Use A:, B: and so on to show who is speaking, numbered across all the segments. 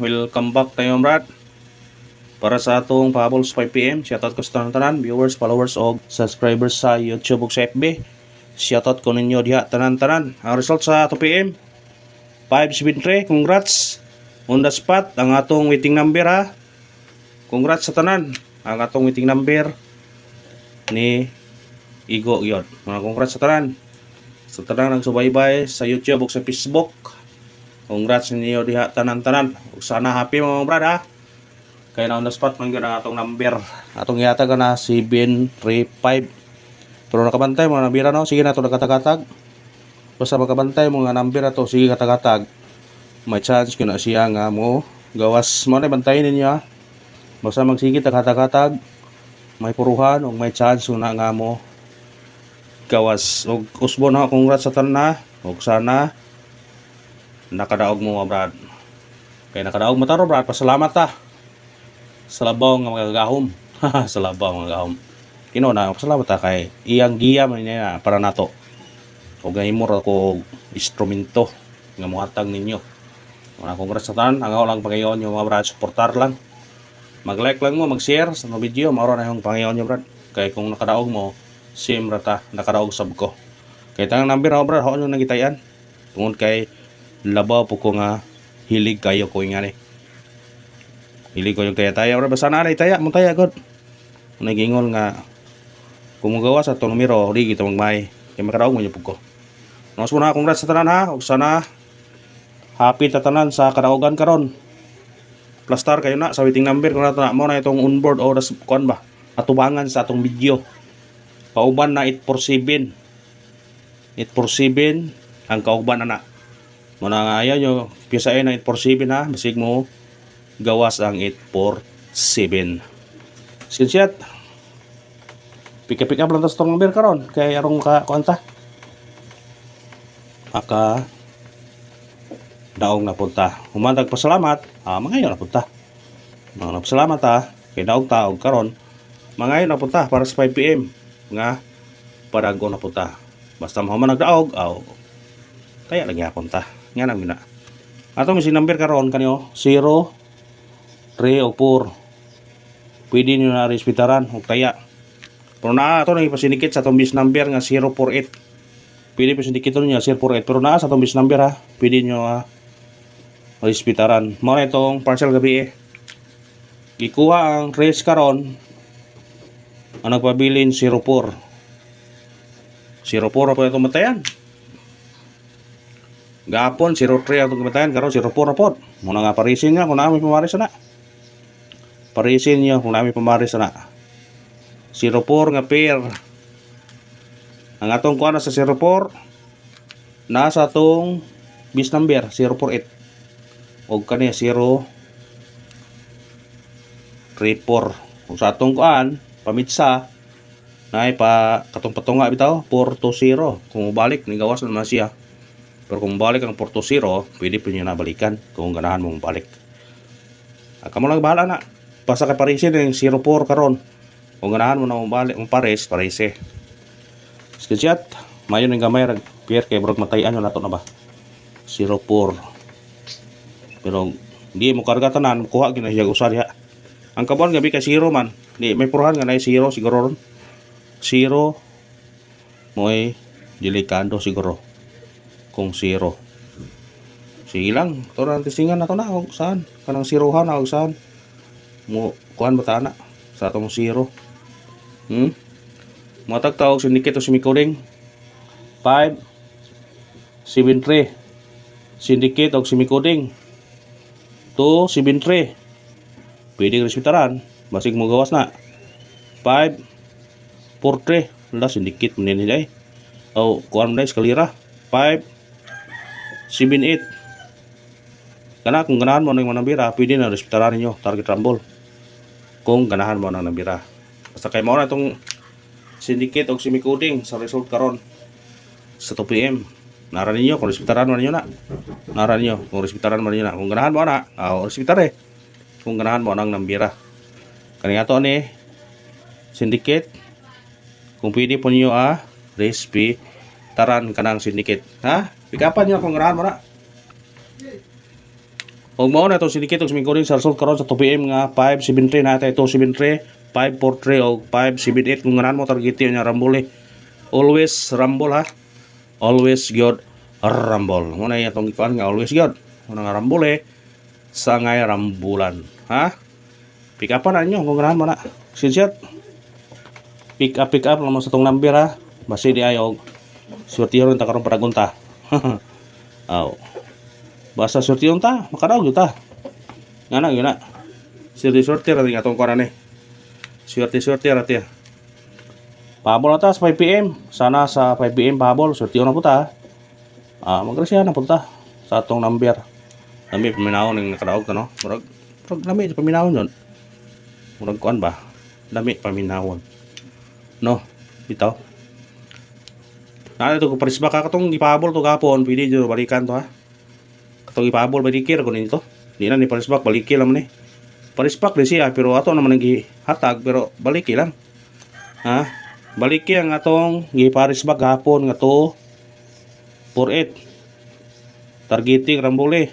A: Welcome back tayo brad. Para sa atong pahabols 5pm, shoutout ko sa tanan viewers, followers o subscribers sa YouTube ug sa FB. Shoutout ko ninyo diha tanan-tanan. Ang result sa 2pm 573. Congrats on the spot ang atong waiting number ha. Congrats sa tanan. Ang atong waiting number ni Igo yon. Mga congrats sa tanan. Sa tanan nagsubaybay sa YouTube ug sa Facebook. Congrats ninyo diha tanan-tanan. Sana happy mga brad ha. Kaya na on the spot man gyud ang atong number. Atong yatag na 735. Pero nakabantay mo na nabira no. Sige na to nagkatag-katag. Basta makabantay mo nga number ato, sige katag-katag. May chance kuna siya nga mo gawas mo na bantayin ninyo ha. Basta magsige katag-katag. May puruhan o may chance na nga mo gawas. Og usbo na congrats sa tanan na. Og sana nakadaog mo mga brad. Kaya nakadaog mo taro brad, pasalamat ta. Sa labaw nga magagahom. Sa labaw nga magagahom. Kino na pasalamat ta kay iyang giya man niya para nato. Og gahimor ako instrumento nga mohatag ninyo. Mga congrats sa tanan, ang lang pangayon yung mga brad, supportar lang. Mag-like lang mo, mag-share sa mga video, maro na yung pangayon nyo brad. Kay kung nakadaog mo, same rata, nakadaog sab ko. Kay tangang number ako brad, haon yung nagitayan. Tungod kay labaw po ko nga hilig kayo ko nga ni. Hilig ko yung taya-taya. Ora basta na taya mo taya god. Nagingol nga kung magawa sa itong numero, di kita magmay. Kaya makaraog mo niyo po ko. Mas muna congrats sa tanan ha. O sana happy tatanan sa kadaogan karon. Plastar kayo na sa waiting number kung nato na mo na itong onboard o kuan ba. Atubangan sa atong video. Kauban na 847. 847 ang kauban na. Muna nga ayaw nyo, piyasain na 847 ha, basig mo gawas ang 847. Screenshot. Pick up lang tas itong number karon kay arong ka kuanta. Maka daog na punta. Humantag pasalamat, mangayon na punta. Mga pasalamat ha, kay daog taog karon. Mangayon na punta para sa 5pm nga parago na punta. Basta mo man nagdaog, kaya lagi punta. Nga nang mina. Atong misi number karon kanyo 0, 3 o 4. Pwede niyo na respetaran og taya. Pero naa ato nang ipasinikit sa atong bis number nga 048. Pwede pa sindikiton niya 048 pero naa sa atong bis number ha. Pwede niyo respetaran. Mo na itong parcel gabi Gikuha ang race karon. Ang nagpabilin 04. 04 pa itong matayan. Gapon 03 ang tumatayan karon 04 na pod. Muna nga parisin nga kung naami pamaris na. Parisin niyo kung naami pamaris na. 04 nga pair. Ang atong kuha na sa 04 nasa atong bis number 048. Og kani 034. Kung sa atong kuan pamitsa nay pa katong patunga bitaw 420. Kung balik ni gawas na siya. Pero kung balik ang 420, pwede po nyo nabalikan kung ganahan mong balik. Kamu lang bahala na. Basta ka parisin yung 04 karon. Kung ganahan mo na mong balik, mong pares, parise. Screenshot. Mayon yung gamay, Pierre, kay brog matayan yun nato na ba? 04. Pero hindi mo karga tanan, kuha ginahiyag usar ya. Ang kabon gabi ka 0 man. Di, may puruhan nga na 0 siguro ron. 0 mo'y delikado siguro. Kung 0. Sige lang. Ito na tisingan na ito na. O saan? Kanang 0han na. O saan? Mo, kuhan ba na? Sa itong 0. Matagtawag syndicate o sumikuding. 5, 7, 3. Syndicate o sumikuding. 2, 7, 3. Pwede respetaran. Basig mo gawas na. 5, 4, 3. Wala, syndicate mo nila eh. O, kuhan mo na eskalira. 5, 7-8. Kana kung ganahan mo ng manambira, pwede na respetaran ninyo target rumble. Kung ganahan mo ng nambira. Basta kay mo na itong syndicate o semi-coding sa result karon sa 2pm. Nara ninyo kung respetaran mo ninyo na. Nara ninyo kung respetaran mo ninyo na. Kung ganahan mo na, respetar kung ganahan mo ng nambira. Kani ato ni syndicate. Kung pwede po ninyo respetaran kanang syndicate. Ha? Pikapan nyo kung ganahan mo na. Og mao na itong sindikit og sumingkuring sa result karon sa 2 PM nga 573 na tayo 273, 543 o 578 kung ganan mo target niya Rambole. Always Rumble ha. Always good Rumble. Muna yung itong ikuan nga always good. Muna nga Rambole sa ngay rambulan. Ha? Pick up na nyo kung ganan mo na. Screenshot. Pick up naman sa itong number ha. Basi di ayaw. Surtiyon ta karon paragunta. Aw. Basta surtiyon ta, makadaog yun ta. Ngana yun na. Surti ra nga itong kuan ni. Surti ra tiya. Pahabol na ta sa 5 PM. Sana sa 5 PM pahabol. Surtiyon na po ta. Magrasya na po ta sa atong number. Nami paminahon ng nakadaog ta no. Murag nami paminahon yun. Murag kuan ba? Nami paminahon. No, bitaw. Ito ko parisba ka katong ipahabol to gapon, pwede dito balikan to ha. Katong ipahabol balikir ko nito. Di na ni parisbak balikir lang ni. Parisbak din siya pero ato naman nang gihatag pero baliki lang. Ha? Baliki ang atong giparisbak gapon nga to 48. Targeting Rambole.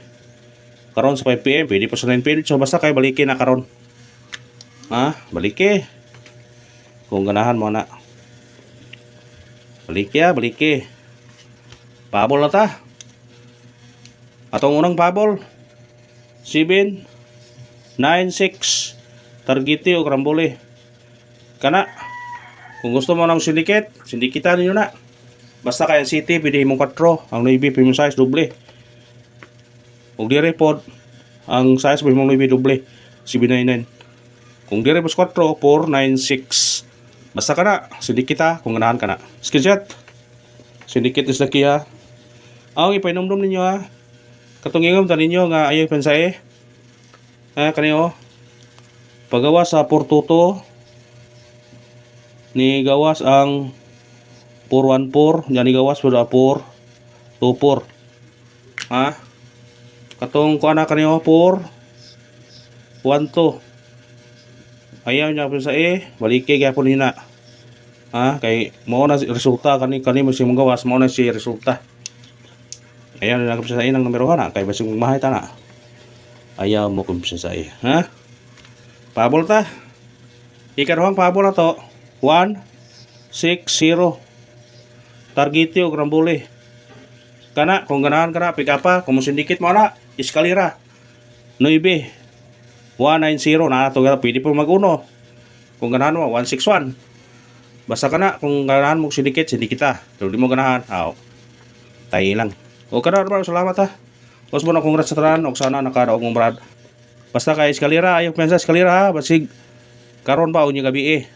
A: Karon sa 5 PM, pwede pa sa 9 PM. So basta kay baliki na karon. Ha? Baliki. Kung ganahan mo na. Baliki. Pabol na ta. Atong unang pabol. 7, 9, 6. Targeti o Rambole. Kana. Kung gusto mo ng sindikitan niyo na. Basta kaya City, pwede mong 4. Ang Navy, premium size, doble. Kung dire pod, ang size mo mong Navy, doble. 799. Kung dire po 4, 496. Basta ka na, sindikita, kung ganahan ka na. Screenshot. Sindikit is the key ha. Ang ipainomdom ninyo ha. Katungingom ta ninyo nga ayaw pensae. Kaniyo. Pagawas sa Portuto. Ni gawas ang 414. Yan ni gawas po 424. Ha? Katong kuha na kaniyo 412. Ayaw niya pensae. Balike kaya po nina. Kay mao na resulta kani mo si mong gawas mao na si resulta. Ayaw na kumsa sa inang numero na kay basig mahay ta na. Ayaw mo kumsa sa ha? Pabol ta. Ikaduhang pabol na to 160. Targeti og Rambole. Kana kung ganahan ka na pick up pa kung sindikit mo na eskalera 9 190 na to pwede po mag-uno. Kung ganahan mo 161. Basta ka na, kung ganahan mo sindikit ta. Pero di mo ganahan, tayo lang. O ka na, salamat ha. Tapos mo na congrats sa tanan, o sana nakadaog mong brad. Basta kay eskalera, ayaw pensa eskalera ha. Basig, karon ba, unyong gabi